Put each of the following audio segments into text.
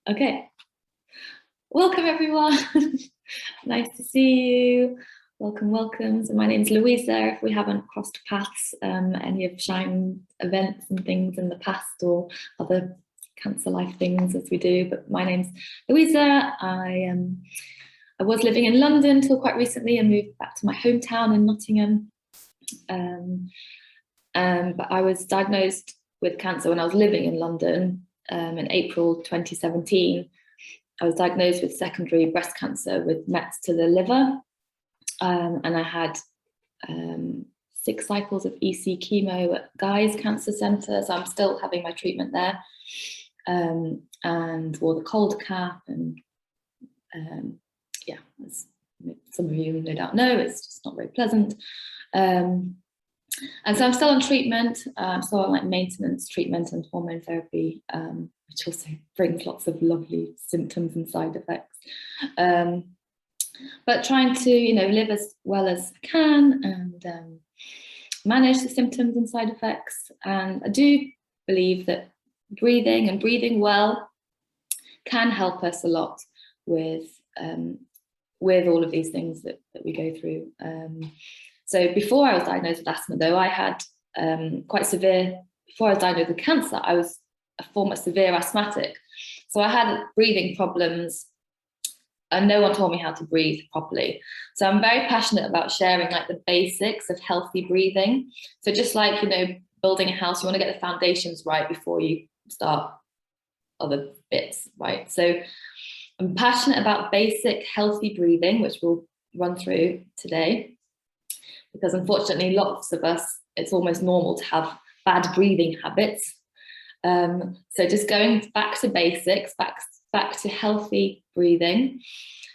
Okay, welcome everyone. Nice to see you. Welcome. So my name's Louisa. If we haven't crossed paths, any of Shine events and things in the past or other cancer life things as we do, but my name's Louisa. I was living in London till quite recently and moved back to my hometown in Nottingham. But I was diagnosed with cancer when I was living in London in April 2017. I was diagnosed with secondary breast cancer with mets to the liver. And I had 6 cycles of EC chemo at Guy's Cancer Centre. So I'm still having my treatment there. And wore the cold cap. And yeah, as some of you no doubt know, it's just not very pleasant. And so I'm still on treatment, still on like maintenance treatment and hormone therapy, which also brings lots of lovely symptoms and side effects. But trying to, live as well as I can and manage the symptoms and side effects. And I do believe that breathing and breathing well can help us a lot with all of these things that we go through. So before I was diagnosed with asthma, though, I had quite severe, before I was diagnosed with cancer, I was a former severe asthmatic. So I had breathing problems and no one taught me how to breathe properly. So I'm very passionate about sharing like the basics of healthy breathing. So just like, building a house, you want to get the foundations right before you start other bits, right? So I'm passionate about basic healthy breathing, which we'll run through today. Because unfortunately, lots of us, it's almost normal to have bad breathing habits. So just going back to basics, back to healthy breathing,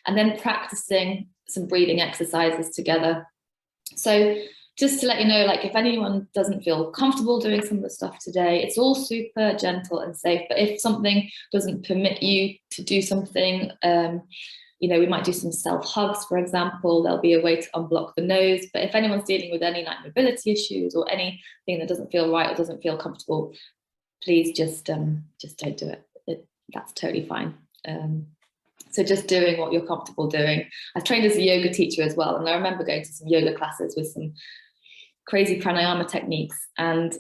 and then practicing some breathing exercises together. So just to let you know, like if anyone doesn't feel comfortable doing some of the stuff today, it's all super gentle and safe. But if something doesn't permit you to do something, we might do some self-hugs, for example. There'll be a way to unblock the nose. But if anyone's dealing with any like mobility issues or anything that doesn't feel right or doesn't feel comfortable, please just don't do it. That's totally fine. So just doing what you're comfortable doing. I trained as a yoga teacher as well, and I remember going to some yoga classes with some crazy pranayama techniques. And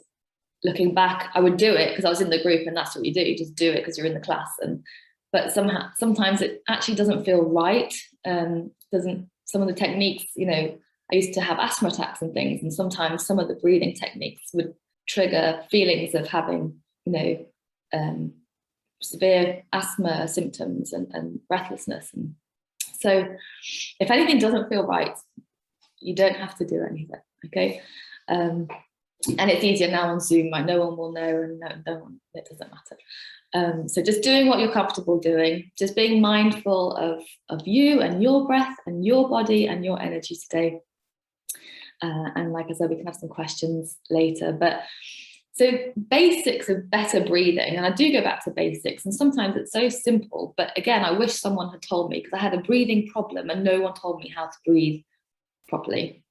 looking back, I would do it because I was in the group, and that's what you do. You just do it because you're in the class. But sometimes it actually doesn't feel right. Some of the techniques, I used to have asthma attacks and things, and sometimes some of the breathing techniques would trigger feelings of having, severe asthma symptoms and breathlessness. And so if anything doesn't feel right, you don't have to do anything, okay? And it's easier now on Zoom, like no one will know, and no one, it doesn't matter. So just doing what you're comfortable doing, just being mindful of you and your breath and your body and your energy today. And like I said, we can have some questions later. But so basics of better breathing, and I do go back to basics, and sometimes it's so simple. But again, I wish someone had told me, because I had a breathing problem and no one told me how to breathe properly.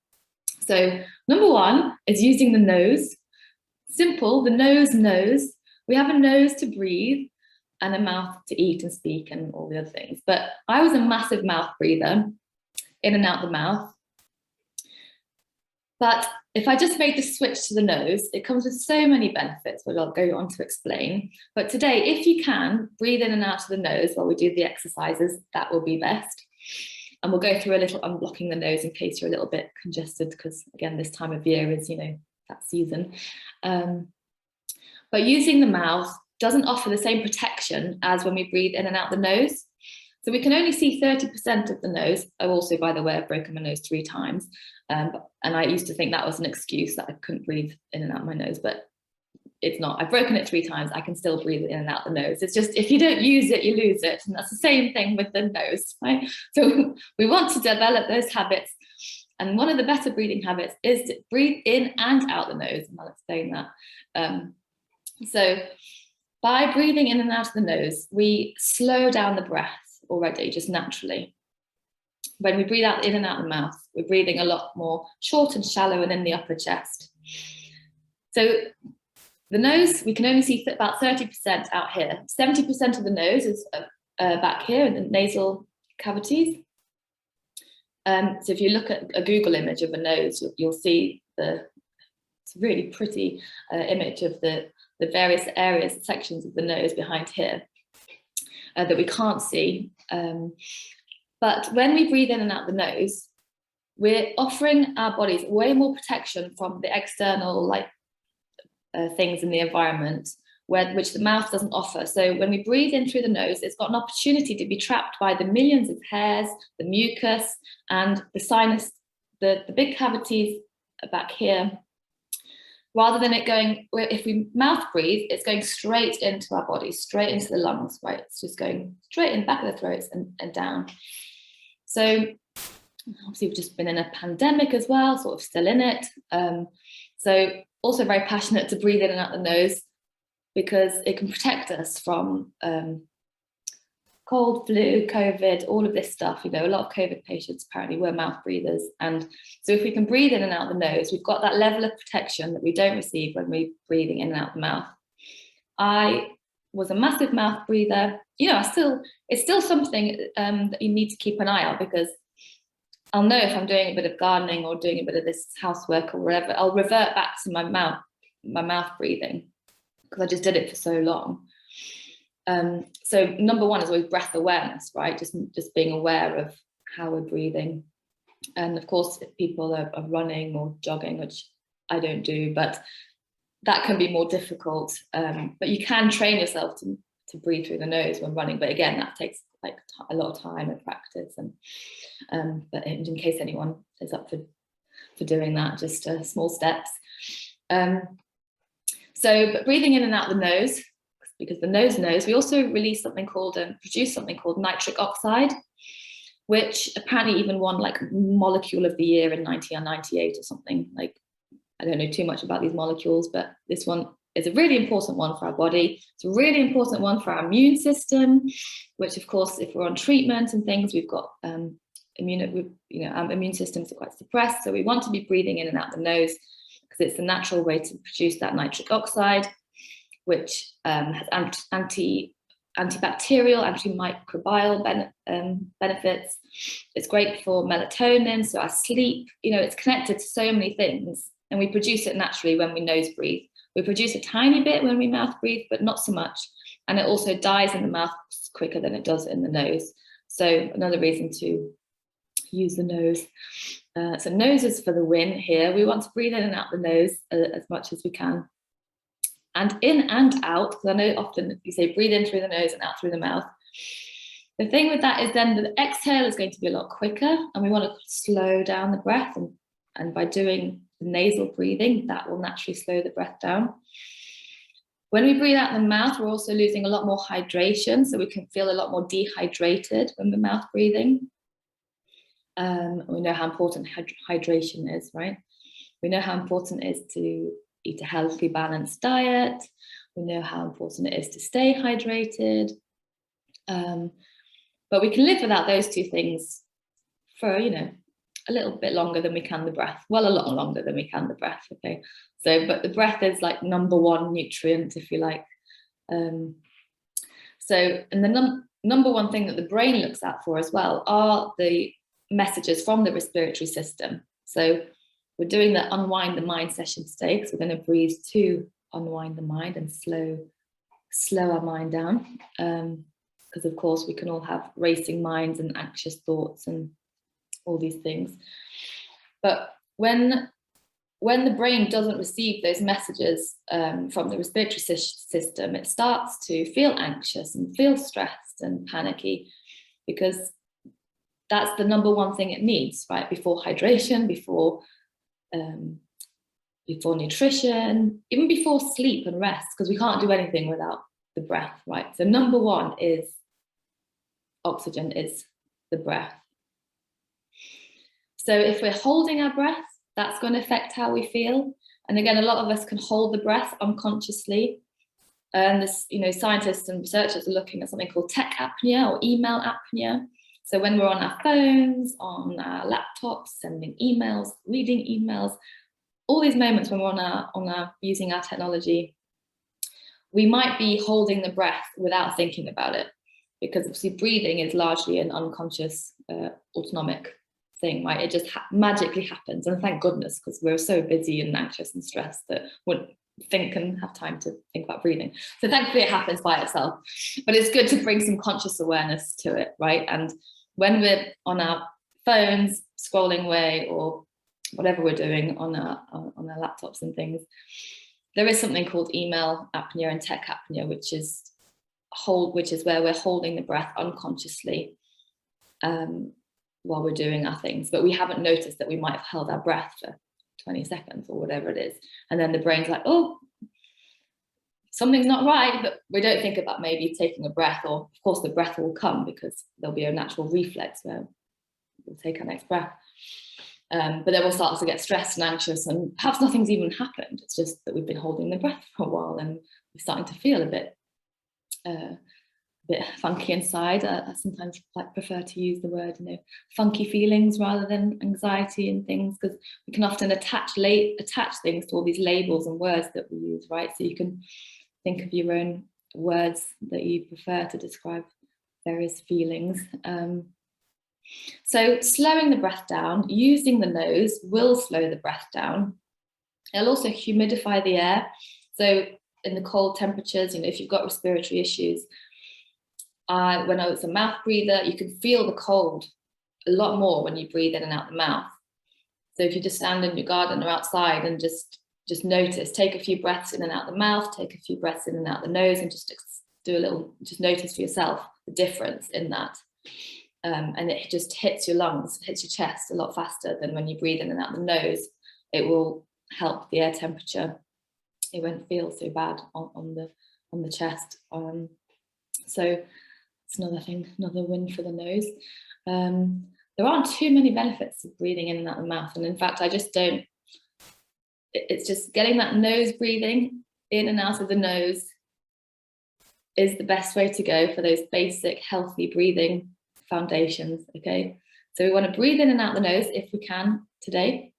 So number 1 is using the nose. Simple, the nose knows. We have a nose to breathe and a mouth to eat and speak and all the other things. But I was a massive mouth breather, in and out the mouth. But if I just made the switch to the nose, it comes with so many benefits, which I'll go on to explain. But today, if you can, breathe in and out of the nose while we do the exercises, that will be best. And we'll go through a little unblocking the nose in case you're a little bit congested, because again, this time of year is, that season. But using the mouth doesn't offer the same protection as when we breathe in and out the nose. So we can only see 30% of the nose. Oh, also, by the way, I've broken my nose 3 times. And I used to think that was an excuse that I couldn't breathe in and out my nose, but it's not. I've broken it 3 times. I can still breathe in and out the nose. It's just, if you don't use it, you lose it. And that's the same thing with the nose, right? So we want to develop those habits. And one of the better breathing habits is to breathe in and out the nose. And I'll explain that. So by breathing in and out of the nose, we slow down the breath already, just naturally. When we breathe out in and out the mouth, we're breathing a lot more short and shallow and in the upper chest. So The nose, we can only see about 30% out here. 70% of the nose is back here in the nasal cavities. So if you look at a Google image of a nose, you'll see it's a really pretty image of the various areas, sections of the nose behind here that we can't see. But when we breathe in and out the nose, we're offering our bodies way more protection from the external things in the environment, which the mouth doesn't offer. So when we breathe in through the nose, it's got an opportunity to be trapped by the millions of hairs, the mucus, and the sinus, the big cavities back here. Rather than it going, if we mouth breathe, it's going straight into our body, straight into the lungs, right? It's just going straight in the back of the throats and down. So obviously we've just been in a pandemic as well, sort of still in it. So also very passionate to breathe in and out the nose, because it can protect us from cold, flu, COVID, all of this stuff. You know, a lot of COVID patients apparently were mouth breathers. And so if we can breathe in and out the nose, we've got that level of protection that we don't receive when we're breathing in and out the mouth. I was a massive mouth breather. You know, it's still something that you need to keep an eye on, because I'll know if I'm doing a bit of gardening or doing a bit of this housework or whatever, I'll revert back to my mouth breathing, because I just did it for so long. So number one is always breath awareness, right? Just being aware of how we're breathing. And of course, if people are running or jogging, which I don't do, but that can be more difficult. But you can train yourself to breathe through the nose when running. But again, that takes like a lot of time and practice. And but in case anyone is up for doing that, just small steps. So, but breathing in and out the nose, because the nose knows, we also release something called produce something called nitric oxide, which apparently even won like molecule of the year in 1998 or something. Like, I don't know too much about these molecules, but this one is a really important one for our body. It's a really important one for our immune system, which of course, if we're on treatment and things, we've got our immune systems are quite suppressed. So we want to be breathing in and out the nose, because it's a natural way to produce that nitric oxide, which has antibacterial, antimicrobial benefits. It's great for melatonin, so our sleep. You know, it's connected to so many things, and we produce it naturally when we nose breathe. We produce a tiny bit when we mouth breathe, but not so much. And it also dies in the mouth quicker than it does in the nose. So another reason to use the nose. So nose is for the win here. We want to breathe in and out the nose as much as we can. And in and out, because I know often you say breathe in through the nose and out through the mouth. The thing with that is then the exhale is going to be a lot quicker, and we want to slow down the breath. And by doing nasal breathing, that will naturally slow the breath down. When we breathe out the mouth, we're also losing a lot more hydration, so we can feel a lot more dehydrated when we're mouth breathing. We know how important hydration is, right? We know how important it is to eat a healthy, balanced diet. We know how important it is to stay hydrated. But we can live without those two things for, a little bit longer than we can the breath. Well, a lot longer than we can the breath, okay? So, but the breath is like number one nutrient, if you like. And the number one thing that the brain looks out for as well are the messages from the respiratory system. So we're doing the unwind the mind session today, because we're going to breathe to unwind the mind and slow our mind down. Because of course we can all have racing minds and anxious thoughts and all these things. But when the brain doesn't receive those messages from the respiratory system, it starts to feel anxious and feel stressed and panicky, because that's the number one thing it needs, right? Before hydration, before nutrition, even before sleep and rest, because we can't do anything without the breath, right? So number one is oxygen, is the breath. So if we're holding our breath, that's going to affect how we feel. And again, a lot of us can hold the breath unconsciously. And this, scientists and researchers are looking at something called tech apnea or email apnea. So when we're on our phones, on our laptops, sending emails, reading emails, all these moments when we're using our technology, we might be holding the breath without thinking about it, because obviously breathing is largely an unconscious autonomic thing, right? It just magically happens, and thank goodness, because we're so busy and anxious and stressed that we wouldn't think and have time to think about breathing. So thankfully it happens by itself, but it's good to bring some conscious awareness to it, right? And when we're on our phones scrolling away, or whatever we're doing on our laptops and things, there is something called email apnea and tech apnea, which is where we're holding the breath unconsciously while we're doing our things, but we haven't noticed that we might have held our breath for 20 seconds or whatever it is, and then the brain's like, oh, something's not right, but we don't think about maybe taking a breath, or of course the breath will come because there'll be a natural reflex where we'll take our next breath, but then we'll start to get stressed and anxious, and perhaps nothing's even happened. It's just that we've been holding the breath for a while and we're starting to feel a bit funky inside. I sometimes prefer to use the word, funky feelings rather than anxiety and things, because we can often attach things to all these labels and words that we use, right? So you can think of your own words that you prefer to describe various feelings. So slowing the breath down, using the nose will slow the breath down. It'll also humidify the air. So in the cold temperatures, if you've got respiratory issues, when I was a mouth breather, you can feel the cold a lot more when you breathe in and out the mouth. So if you just stand in your garden or outside and just notice, take a few breaths in and out the mouth, take a few breaths in and out the nose, and just notice for yourself the difference in that. And it just hits your lungs, hits your chest a lot faster than when you breathe in and out the nose. It will help the air temperature. It won't feel so bad on the chest. So it's another win for the nose. There aren't too many benefits of breathing in and out the mouth. And in fact, it's just getting that nose breathing in and out of the nose is the best way to go for those basic healthy breathing foundations, okay? So we want to breathe in and out the nose if we can today.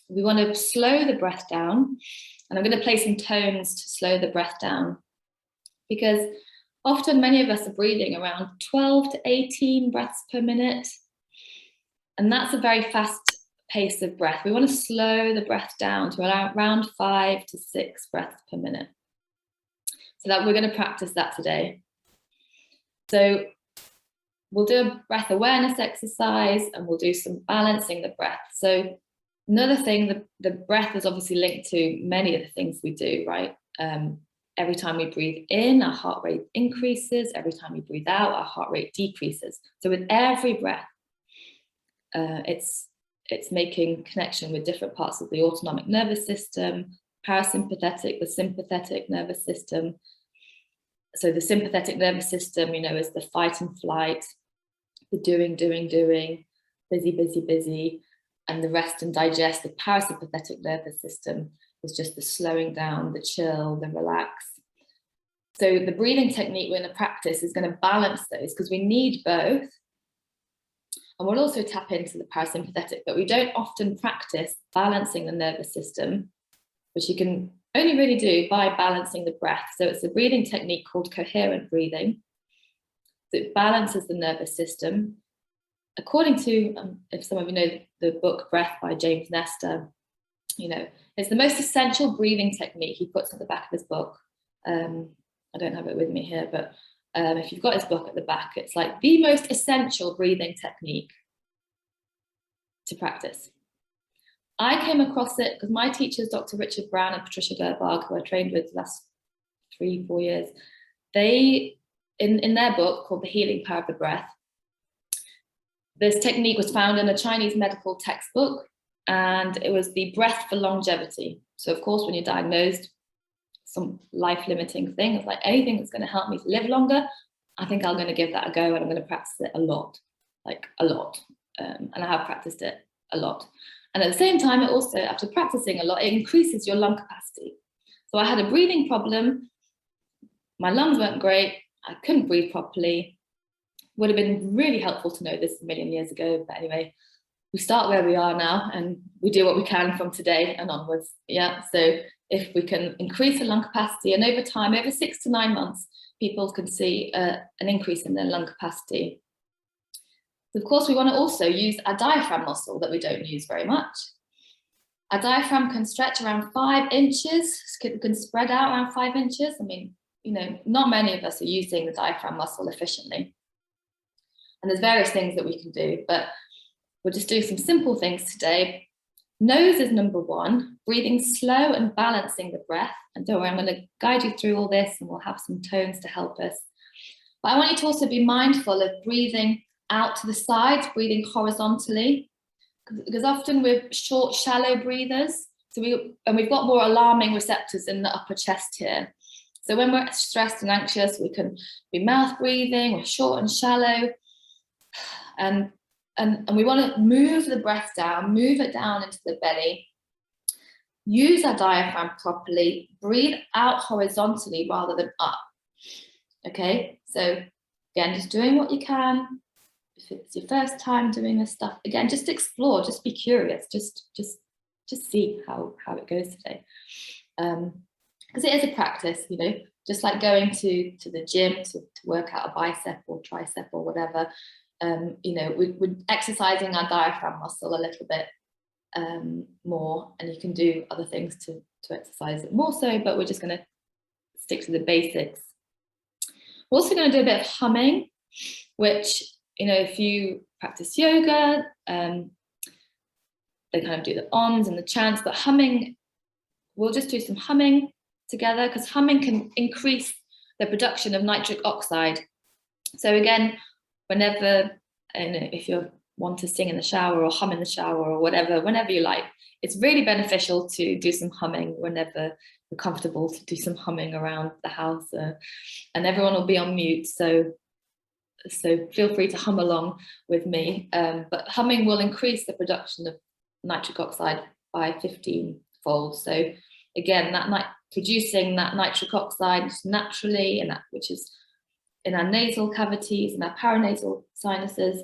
We want to slow the breath down. And I'm going to play some tones to slow the breath down, because often many of us are breathing around 12 to 18 breaths per minute. And that's a very fast pace of breath. We want to slow the breath down to around 5 to 6 breaths per minute. So that we're going to practice that today. So we'll do a breath awareness exercise, and we'll do some balancing the breath. So another thing, the breath is obviously linked to many of the things we do, right? Every time we breathe in, our heart rate increases. Every time we breathe out, our heart rate decreases. So with every breath, it's making connection with different parts of the autonomic nervous system, parasympathetic, the sympathetic nervous system. So the sympathetic nervous system, is the fight and flight, the doing, busy, and the rest and digest. The parasympathetic nervous system is just the slowing down, the chill, the relax. So the breathing technique we're going to practice is going to balance those, because we need both. And we'll also tap into the parasympathetic, but we don't often practice balancing the nervous system, which you can only really do by balancing the breath. So it's a breathing technique called coherent breathing. So it balances the nervous system. According to, if some of you know the book Breath by James Nestor, it's the most essential breathing technique. He puts at the back of his book. I don't have it with me here, but if you've got his book at the back, it's like the most essential breathing technique to practice. I came across it because my teachers, Dr. Richard Brown and Patricia Gerbarg, who I trained with the last 3-4 years, they, in their book called The Healing Power of the Breath, this technique was found in a Chinese medical textbook, and it was the breath for longevity. So of course, when you're diagnosed some life-limiting thing, it's like anything that's going to help me to live longer, I think I'm going to give that a go, and I'm going to practice it a lot, and I have practiced it a lot. And at the same time, it also, after practicing a lot, it increases your lung capacity. So I had a breathing problem. My lungs weren't great. I couldn't breathe properly. Would have been really helpful to know this a million years ago. But anyway, we start where we are now, and we do what we can from today and onwards. Yeah. So if we can increase the lung capacity, and over time, over 6 to 9 months, people can see an increase in their lung capacity. Of course, we want to also use our diaphragm muscle that we don't use very much. Our diaphragm can stretch around 5 inches, can spread out around 5 inches. I mean, you know, not many of us are using the diaphragm muscle efficiently. And there's various things that we can do, but we'll just do some simple things today. Nose is number 1, breathing slow and balancing the breath. And don't worry, I'm going to guide you through all this and we'll have some tones to help us. But I want you to also be mindful of breathing out to the sides, breathing horizontally, because often we're short, shallow breathers. So we've got more alarming receptors in the upper chest here. So when we're stressed and anxious, we can be mouth breathing, we're short and shallow. And we want to move the breath down, move it down into the belly, use our diaphragm properly, breathe out horizontally rather than up. Okay, so again, just doing what you can. If it's your first time doing this stuff, again, just explore, just be curious, just see how it goes today. Because it is a practice, you know, just like going to the gym to work out a bicep or tricep or whatever. You know, we're exercising our diaphragm muscle a little bit more, and you can do other things to exercise it more so, but we're just going to stick to the basics. We're also going to do a bit of humming, which, you know, if you practice yoga, they kind of do the ohms and the chants, but humming, we'll just do some humming together, because humming can increase the production of nitric oxide. So again, whenever, if you want to sing in the shower or hum in the shower or whatever, whenever you like, it's really beneficial to do some humming whenever you're comfortable to do some humming around the house, and everyone will be on mute, so feel free to hum along with me. But humming will increase the production of nitric oxide by 15-fold. So again, producing that nitric oxide naturally, and that which is in our nasal cavities and our paranasal sinuses,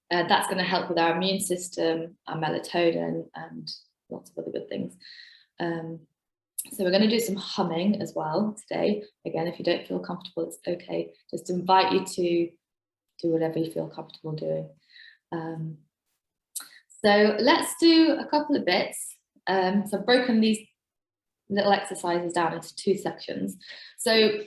that's going to help with our immune system, our melatonin, and lots of other good things. So we're going to do some humming as well today. Again, if you don't feel comfortable, it's okay. Just invite you to do whatever you feel comfortable doing. So let's do a couple of bits. So I've broken these little exercises down into 2 sections. So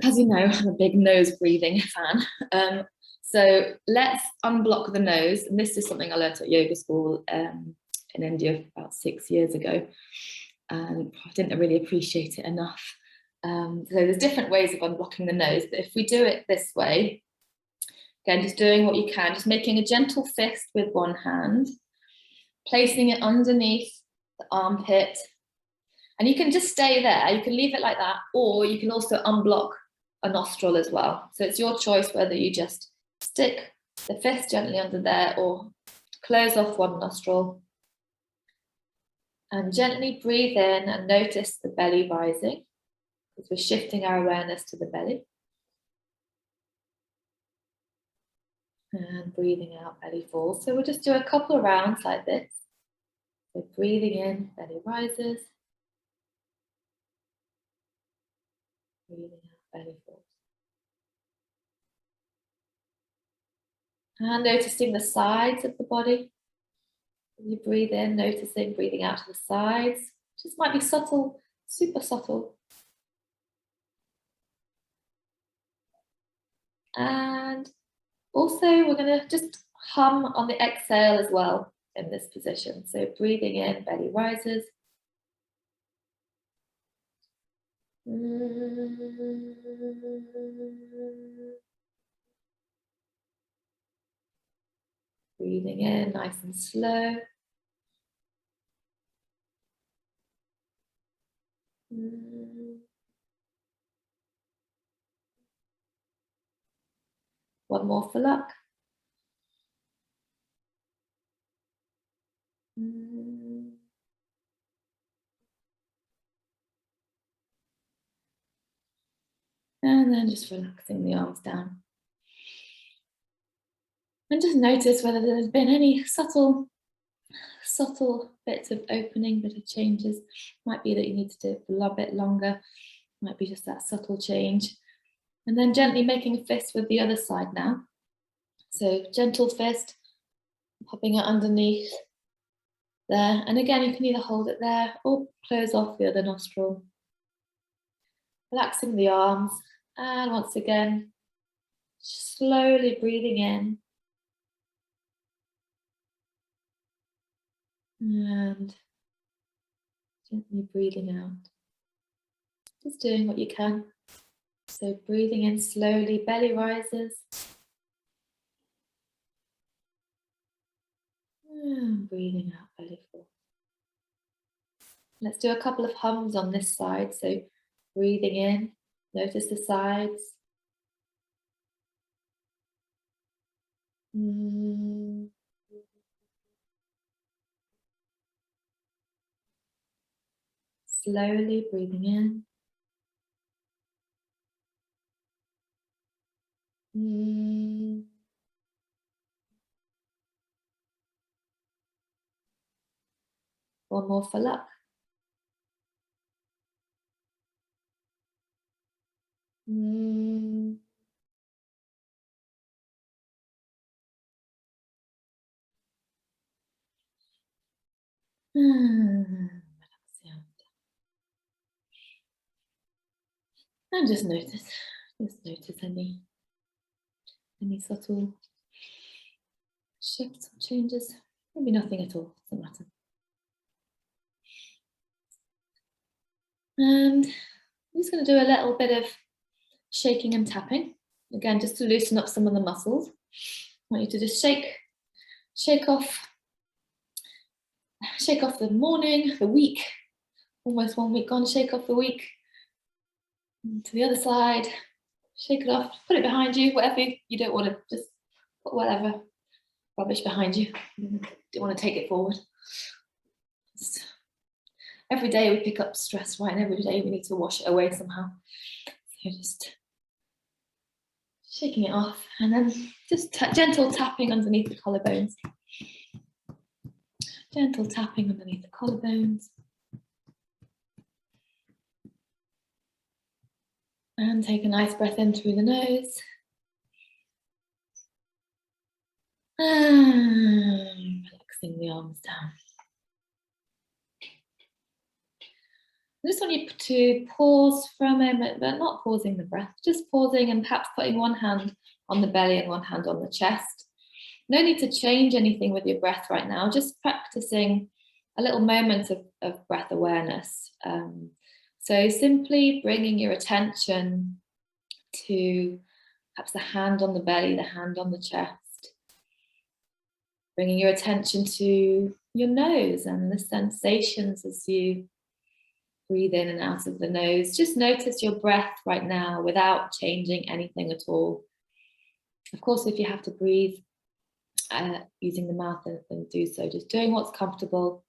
as you know, I'm a big nose breathing fan. So let's unblock the nose. And this is something I learned at yoga school in India about 6 years ago. And I didn't really appreciate it enough. So there's different ways of unblocking the nose, but if we do it this way, again, just doing what you can, just making a gentle fist with one hand, placing it underneath the armpit, and you can just stay there. You can leave it like that, or you can also unblock a nostril as well. So it's your choice whether you just stick the fist gently under there or close off one nostril. And gently breathe in and notice the belly rising, because we're shifting our awareness to the belly. And breathing out, belly falls. So we'll just do a couple of rounds like this. So breathing in, belly rises. Breathing out, belly falls. And noticing the sides of the body. You breathe in, noticing, breathing out to the sides. Just might be subtle, super subtle. And also we're going to just hum on the exhale as well in this position. So breathing in, belly rises. Breathing in, nice and slow. One more for luck. And then just relaxing the arms down. And just notice whether there's been any subtle subtle bits of opening, bit of changes. Might be that you need to do it for a bit longer. Might be just that subtle change. And then gently making a fist with the other side now. So gentle fist, popping it underneath there. And again, you can either hold it there or close off the other nostril. Relaxing the arms. And once again, slowly breathing in. And gently breathing out. Just doing what you can. So breathing in slowly, belly rises. And breathing out, belly falls. Let's do a couple of hums on this side. So breathing in, notice the sides. Slowly breathing in. One more for luck. And just notice any subtle shifts or changes. Maybe nothing at all, doesn't matter. And I'm just going to do a little bit of shaking and tapping. Again, just to loosen up some of the muscles. I want you to just shake off the morning, the week, almost 1 week gone, shake off the week. To the other side, shake it off, put it behind you, whatever you don't want to, just put whatever rubbish behind you. You don't want to take it forward. Just, every day we pick up stress, right? And every day we need to wash it away somehow. So just shaking it off, and then just gentle tapping underneath the collarbones. Gentle tapping underneath the collarbones. And take a nice breath in through the nose. And relaxing the arms down. I just want you to pause for a moment, but not pausing the breath, just pausing and perhaps putting one hand on the belly and one hand on the chest. No need to change anything with your breath right now, just practicing a little moment of breath awareness. So simply bringing your attention to perhaps the hand on the belly, the hand on the chest. Bringing your attention to your nose and the sensations as you breathe in and out of the nose. Just notice your breath right now without changing anything at all. Of course, if you have to breathe using the mouth, then do so. Just doing what's comfortable.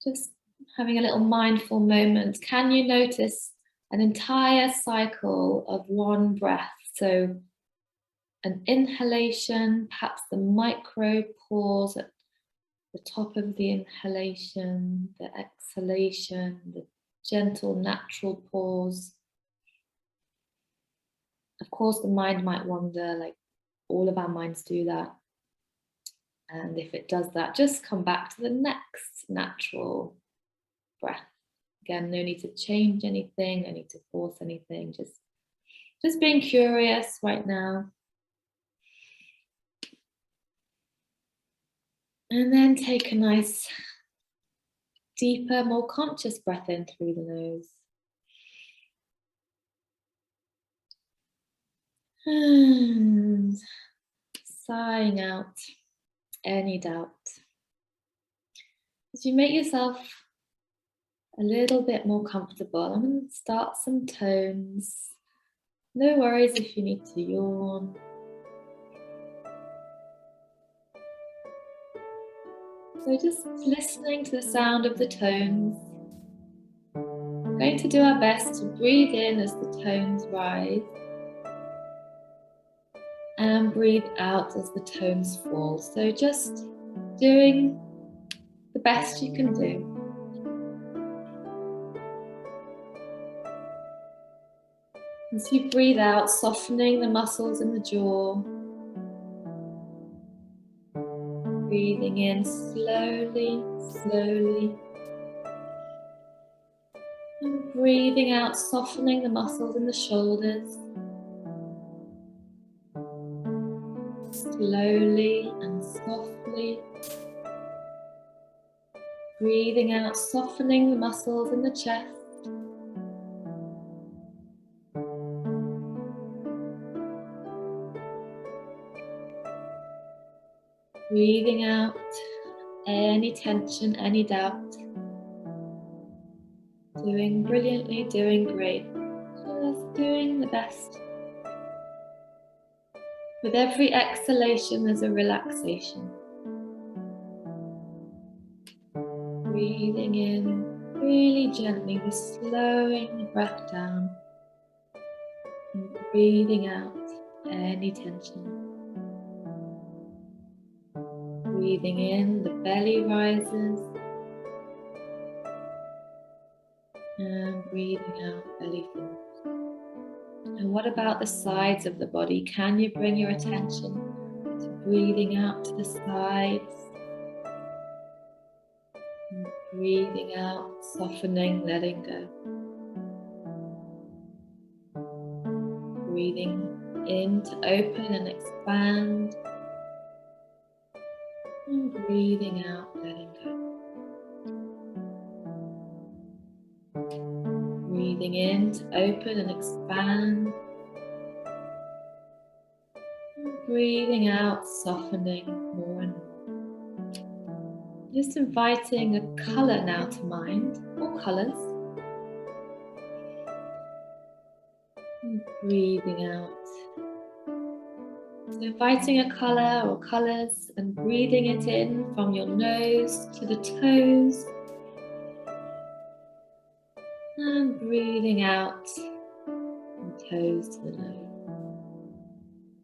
Just having a little mindful moment. Can you notice an entire cycle of one breath? So an inhalation, perhaps the micro pause at the top of the inhalation, the exhalation, the gentle natural pause. Of course, the mind might wander, like all of our minds do that. And if it does that, just come back to the next natural breath. Again, no need to change anything, no need to force anything, just being curious right now. And then take a nice, deeper, more conscious breath in through the nose. And sighing out any doubt. As you make yourself a little bit more comfortable, I'm going to start some tones. No worries if you need to yawn. So just listening to the sound of the tones. We're going to do our best to breathe in as the tones rise. And breathe out as the tones fall. So just doing the best you can do. As you breathe out, softening the muscles in the jaw. Breathing in slowly, slowly. And breathing out, softening the muscles in the shoulders. Slowly and softly. Breathing out, softening the muscles in the chest. Breathing out any tension, any doubt. Doing brilliantly, doing great. Just doing the best. With every exhalation, there's a relaxation. Breathing in really gently, we're slowing the breath down. And breathing out any tension. Breathing in, the belly rises. And breathing out, belly falls. And what about the sides of the body? Can you bring your attention to breathing out to the sides? And breathing out, softening, letting go. Breathing in to open and expand. And breathing out, letting go. Breathing in to open and expand. And breathing out, softening more and more. Just inviting a colour now to mind, or colours. And breathing out. So inviting a colour or colours and breathing it in from your nose to the toes. And breathing out from toes to the nose.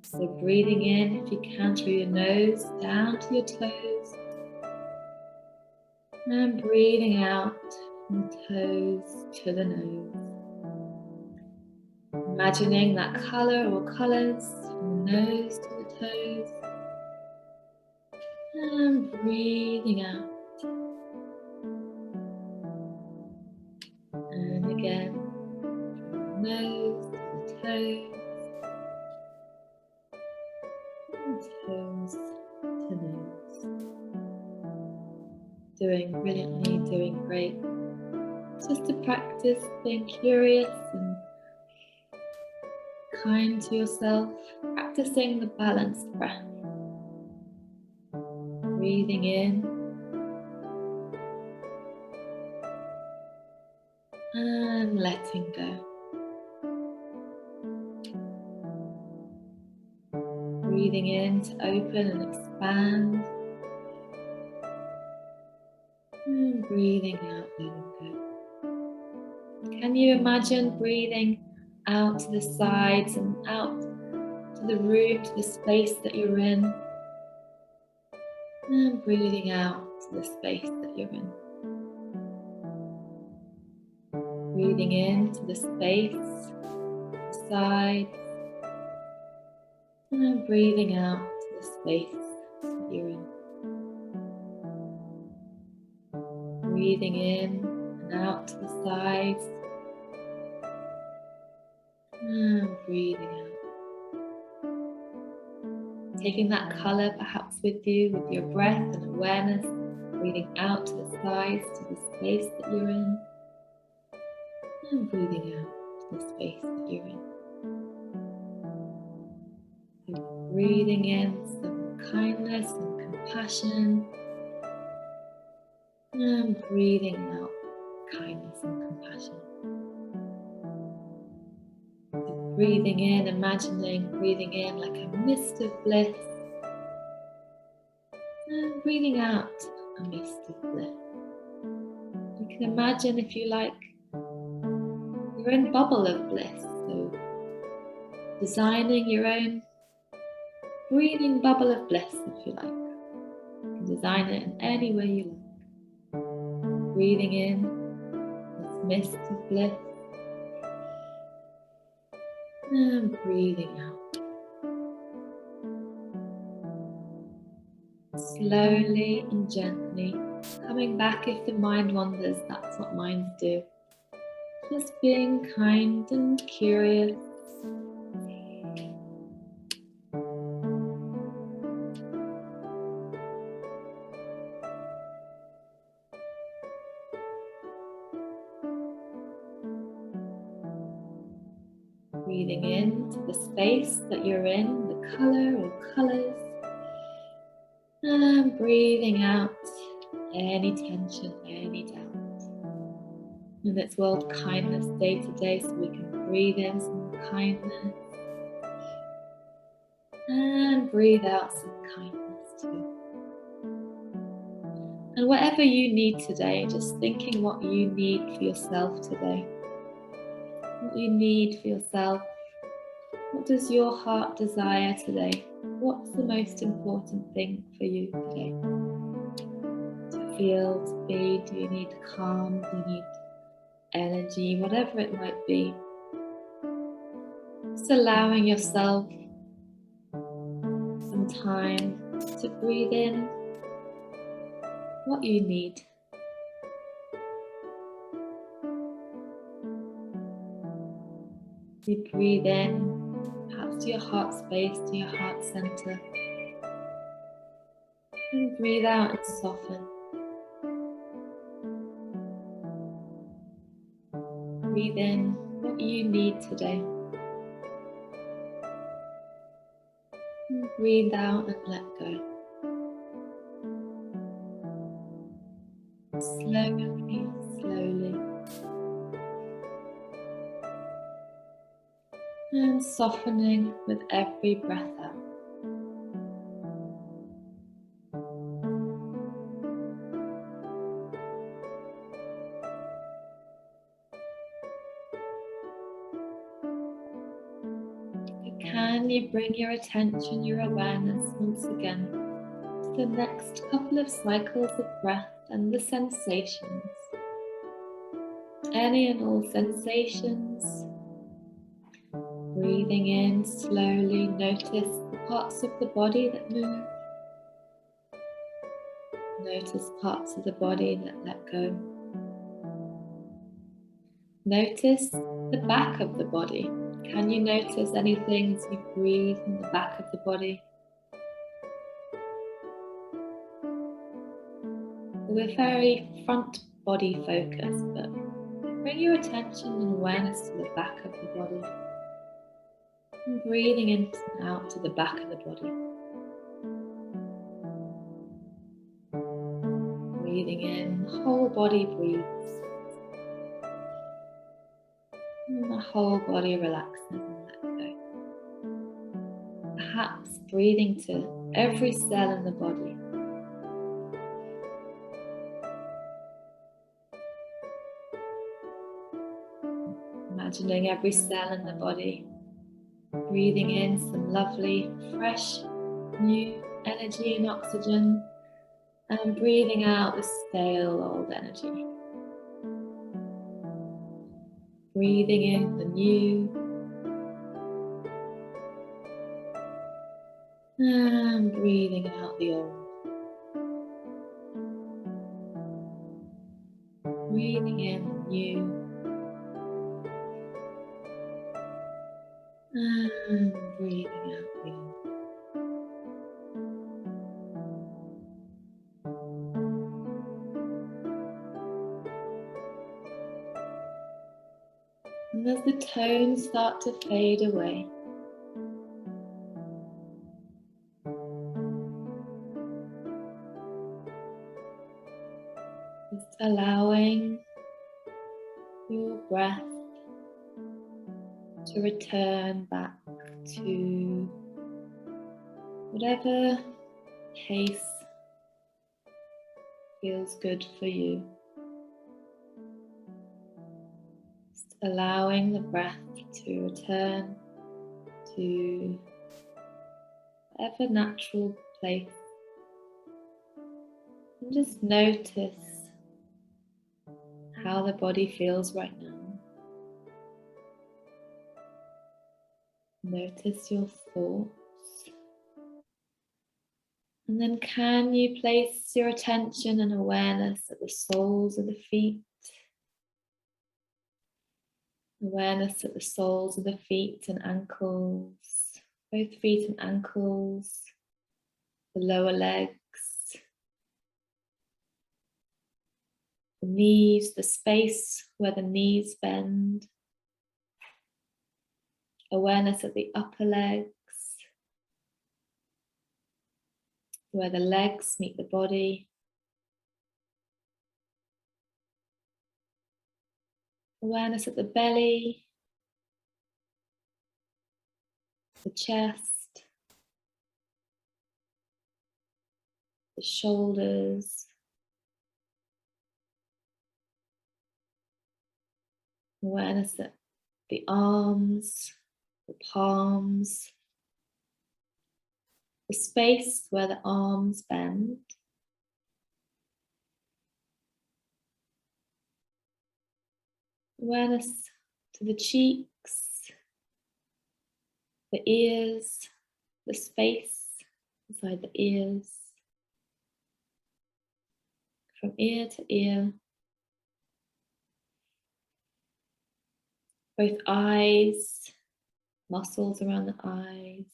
So breathing in, if you can, through your nose down to your toes. And breathing out from toes to the nose. Imagining that colour or colours from the nose to the toes. And breathing out. And again, from the nose to the toes. And toes to nose. Doing brilliantly, doing great. Just to practice being curious and kind to yourself, practicing the balanced breath. Breathing in and letting go. Breathing in to open and expand. And breathing out, letting go. Can you imagine breathing out to the sides and out to the room, to the space that you're in? And breathing out to the space that you're in. Breathing in to the space, the sides. And breathing out to the space that you're in. Breathing in and out to the sides. And breathing out. Taking that colour perhaps with you, with your breath and awareness. Breathing out to the sides, to the space that you're in. And breathing out to the space that you're in. So breathing in some kindness and compassion. And breathing out kindness and compassion. So breathing in, imagining breathing in like a mist of bliss. And breathing out a mist of bliss. You can imagine, if you like, your own bubble of bliss. So designing your own breathing bubble of bliss, if you like. You can design it in any way you like. Breathing in this mist of bliss and breathing out. Slowly and gently coming back if the mind wanders. That's what minds do. Just being kind and curious. Breathing into the space that you're in, the colour or colours. And breathing out any tension, any doubt. And it's World Kindness Day today, so we can breathe in some kindness. And breathe out some kindness too. And whatever you need today, just thinking what you need for yourself today. What you need for yourself. What does your heart desire today? What's the most important thing for you today? To feel, to be, do you need calm, do you need energy, whatever it might be. Just allowing yourself some time to breathe in what you need. You breathe in, perhaps to your heart space, to your heart center. And breathe out and soften. Breathe in what you need today. And breathe out and let go. Slowly, slowly. And softening with every breath out. Can you bring your attention, your awareness once again to the next couple of cycles of breath and the sensations? Any and all sensations. Breathing in slowly, notice the parts of the body that move. Notice parts of the body that let go. Notice the back of the body. Can you notice anything as you breathe in the back of the body? We're very front body focused, but bring your attention and awareness to the back of the body. And breathing in and out to the back of the body. Breathing in, the whole body breathes. And the whole body relaxes and let go. Perhaps breathing to every cell in the body. Imagining every cell in the body. Breathing in some lovely, fresh, new energy and oxygen. And breathing out the stale old energy. Breathing in the new. And breathing out the old. Breathing in the new. And breathing out the old. And as the tones start to fade away, just allowing your breath to return back to whatever pace feels good for you. Just allowing the breath to return to whatever natural place. And just notice how the body feels right now. Notice your thoughts. And then can you place your attention and awareness at the soles of the feet? Awareness at the soles of the feet and ankles, both feet and ankles, the lower legs, the knees, the space where the knees bend. Awareness at the upper legs, where the legs meet the body. Awareness at the belly, the chest, the shoulders. Awareness at the arms, the palms, the space where the arms bend. Awareness to the cheeks, the ears, the space inside the ears, from ear to ear. Both eyes, muscles around the eyes,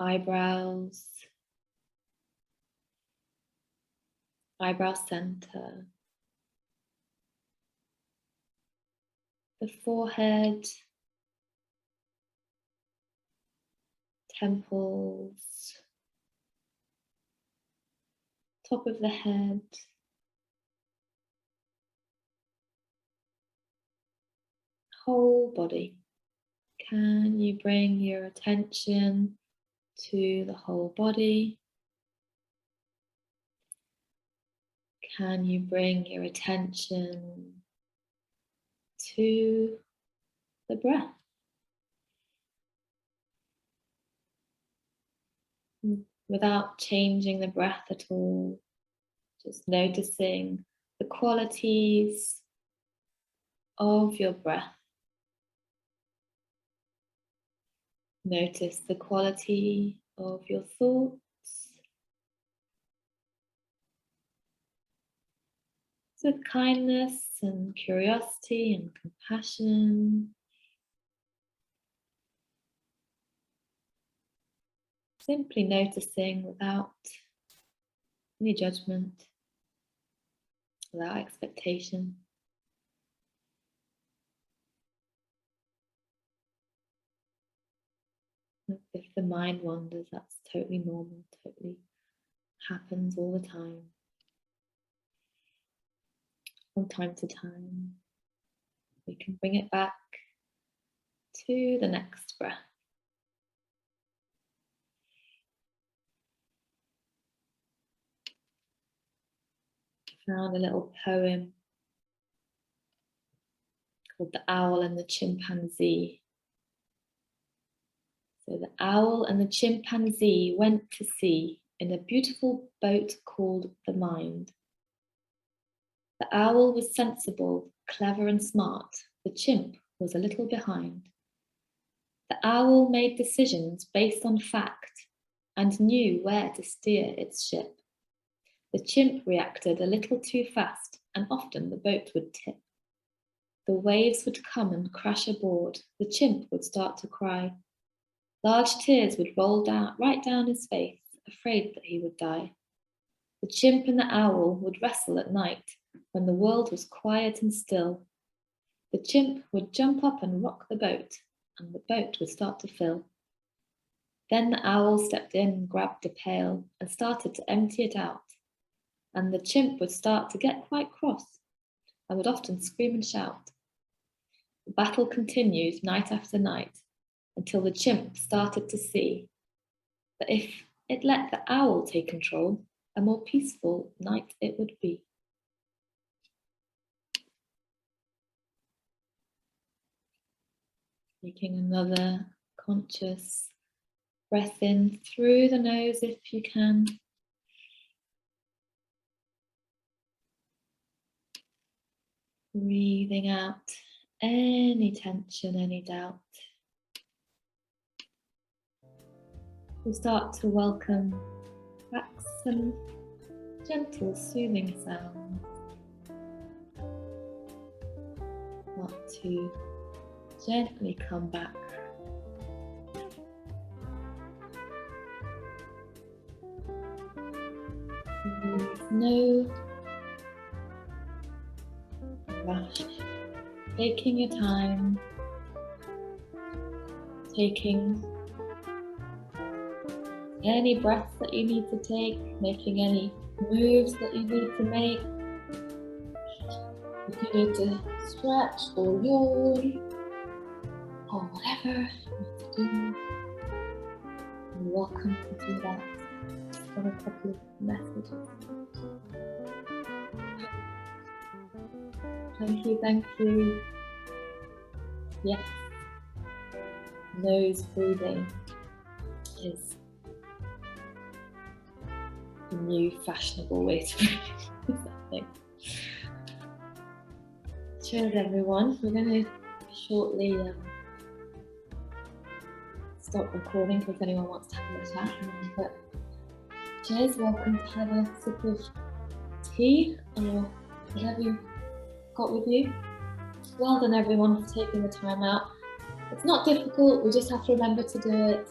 eyebrows, eyebrow center, the forehead, temples, top of the head, whole body. Can you bring your attention to the whole body? Can you bring your attention to the breath? Without changing the breath at all, just noticing the qualities of your breath. Notice the quality of your thoughts. With kindness and curiosity and compassion. Simply noticing without any judgment, without expectation. If the mind wanders, that's totally normal, totally happens all the time. From time to time, we can bring it back to the next breath. I found a little poem called The Owl and the Chimpanzee. So the owl and the chimpanzee went to sea in a beautiful boat called the Mind. The owl was sensible, clever and smart. The chimp was a little behind. The owl made decisions based on fact and knew where to steer its ship. The chimp reacted a little too fast and often the boat would tip. The waves would come and crash aboard. The chimp would start to cry. Large tears would roll right down his face, afraid that he would die. The chimp and the owl would wrestle at night when the world was quiet and still. The chimp would jump up and rock the boat, and the boat would start to fill. Then the owl stepped in and grabbed a pail and started to empty it out. And the chimp would start to get quite cross and would often scream and shout. The battle continued night after night until the chimp started to see that if it let the owl take control, a more peaceful night it would be. Taking another conscious breath in through the nose if you can. Breathing out any tension, any doubt. We'll start to welcome back some gentle, soothing sounds. Want to gently come back. With no rush. Taking your time. Taking any breaths that you need to take, making any moves that you need to make. If you need to stretch or yawn or whatever you need to do, you're welcome to do that. Just got a couple of messages. Thank you. Yes, nose breathing is the new fashionable way to breathe. Cheers everyone, we're going to shortly stop recording if anyone wants to have a chat. But cheers, welcome to have a sip of tea or whatever you've got with you. Well done everyone for taking the time out. It's not difficult, we just have to remember to do it.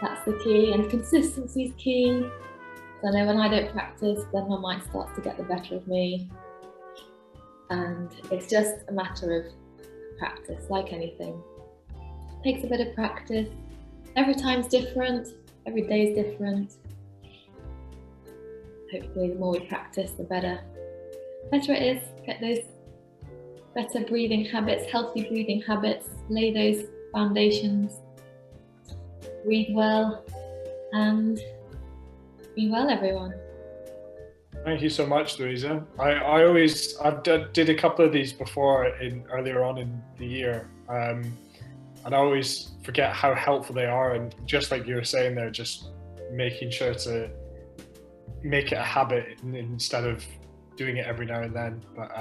That's the key, and consistency is key. I know when I don't practice, then my mind starts to get the better of me. And it's just a matter of practice, like anything. It takes a bit of practice. Every time's different, every day's different. Hopefully the more we practice, the better it is. Get those better breathing habits, healthy breathing habits, lay those foundations. Breathe well and be well, everyone. Thank you so much, Louisa. I did a couple of these before earlier on in the year, and I always forget how helpful they are. And just like you were saying there, just making sure to make it a habit instead of doing it every now and then. But